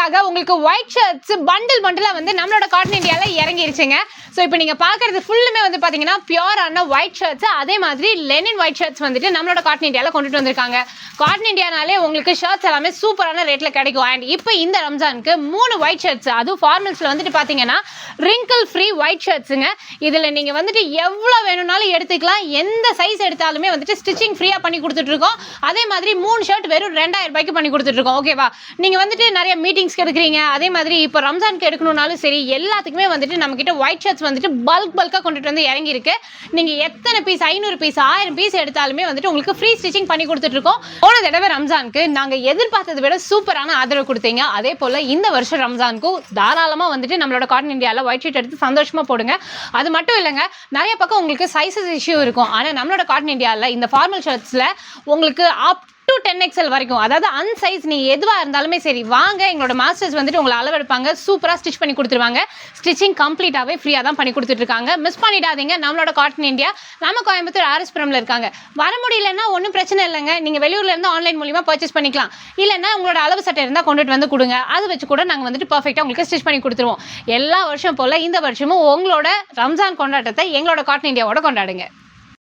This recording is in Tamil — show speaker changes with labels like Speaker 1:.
Speaker 1: ரம்ஜானுக்காக உங்களுக்கு ஒயிட் ஷர்ட்ஸ் பண்டிலா வந்து நம்மளோட காட்டன் இந்தியால இறங்கிருச்சுங்க. ஸோ இப்போ நீங்க பாக்குறது ஃபுல்லுமே வந்து பாத்தீங்கன்னா பியூரான ஒயிட் ஷர்ட்ஸ், அதே மாதிரி லெனின் ஒயிட் ஷர்ட்ஸ் வந்துட்டு நம்மளோட காட்டன் இந்தியால கொண்டுட்டு வந்திருக்காங்க. காட்டன் இந்தியானாலே உங்களுக்கு ஷர்ட்ஸ் எல்லாமே சூப்பரான ரேட்ல கிடைக்கும். அண்ட் இப்போ இந்த ரம்ஜானுக்கு 3 ஒயிட் ஷர்ட்ஸ், அதுவும் ஃபார்மல்ஸ்ல வந்துட்டு பாத்தீங்கன்னா ரிங்கிள் ஃப்ரீ ஒயிட் ஷர்ட்ஸுங்க. இதுல நீங்க வந்துட்டு எவ்வளவு வேணும்னாலும் எடுத்துக்கலாம். எந்த சைஸ் எடுத்தாலுமே வந்துட்டு ஸ்டிச்சிங் ஃப்ரீயா பண்ணி கொடுத்துட்டு இருக்கோம். அதே மாதிரி 3 ஷர்ட் வெறும் 2000 ரூபாய்க்கு பண்ணி கொடுத்துட்டு இருக்கோம். ஓகேவா? நீங்க வந்துட்டு நிறைய மீட்டிங்ஸ்க்கு எடுக்கிறீங்க, அதே மாதிரி இப்போ ரம்ஜானுக்கு எடுக்கணும்னாலும் சரி, எல்லாத்துக்குமே வந்துட்டு நம்ம கிட்ட ஒயிட் ஷர்ட்ஸ் வந்துட்டு பல்கா கொண்டுட்டு வந்து இறங்கி இருக்கு. நீங்க எத்தனை பீஸ், 500 பீஸ், 1000 பீஸ் எடுத்தாலுமே வந்துட்டு உங்களுக்கு ஃப்ரீ ஸ்டிச்சிங் பண்ணி கொடுத்துட்டு இருக்கோம். போன தடவை ரம்ஜானுக்கு நாங்க எதிர்பார்த்ததை விட சூப்பரான ஆதரவு கொடுத்தீங்க. அதே போல இந்த வருஷம் ரம்ஜானுக்கும் தாராளமா வந்துட்டு நம்மளோட காட்டன் இந்தியால ஒயிட் ஷர்ட் எடுத்து சந்தோஷமா போடுங்க. அது மட்டும் இல்லைங்க, நிறைய பக்கம் உங்களுக்கு சைஸஸ் இஷ்யூ இருக்கும். ஆனா நம்மளோட காட்டன் இந்தியால இந்த ஃபார்மல் ஷர்ட்ஸ்ல உங்களுக்கு அப் டு 10XL வரைக்கும், அதாவது அன்சைஸ் நீ எதுவா இருந்தாலுமே சரி வாங்க, எங்களோட மாஸ்டர்ஸ் வந்துட்டு உங்களை அளவெடுப்பாங்க, சூப்பரா ஸ்டிச் பண்ணி கொடுத்துருவாங்க. ஸ்டிச்சிங் கம்ப்ளீட்டாவே ஃப்ரீயா தான் பண்ணி கொடுத்துட்டு இருக்காங்க. மிஸ் பண்ணிடாதீங்க. நம்மளோட காட்டன் இந்தியா நம்ம கோயம்புத்தூர் RS-புரம்ல இருக்காங்க. வர முடியலன்னா ஒன்றும் பிரச்சனை இல்லைங்க, நீங்க வெளியூர்ல இருந்து ஆன்லைன் மூலியமா பர்ச்சேஸ் பண்ணிக்கலாம். இல்லைன்னா உங்களோட அளவு சட்டை இருந்தால் கொண்டுட்டு வந்து கொடுங்க, அதை வச்சு கூட நாங்கள் வந்துட்டு பர்ஃபெக்டாக உங்களுக்கு ஸ்டிச் பண்ணி கொடுத்துருவோம். எல்லா வருஷம் போல இந்த வருஷமும் உங்களோட ரம்ஜான் கொண்டாட்டத்தை எங்களோட காட்டன் இந்தியாவோட கொண்டாடுங்க.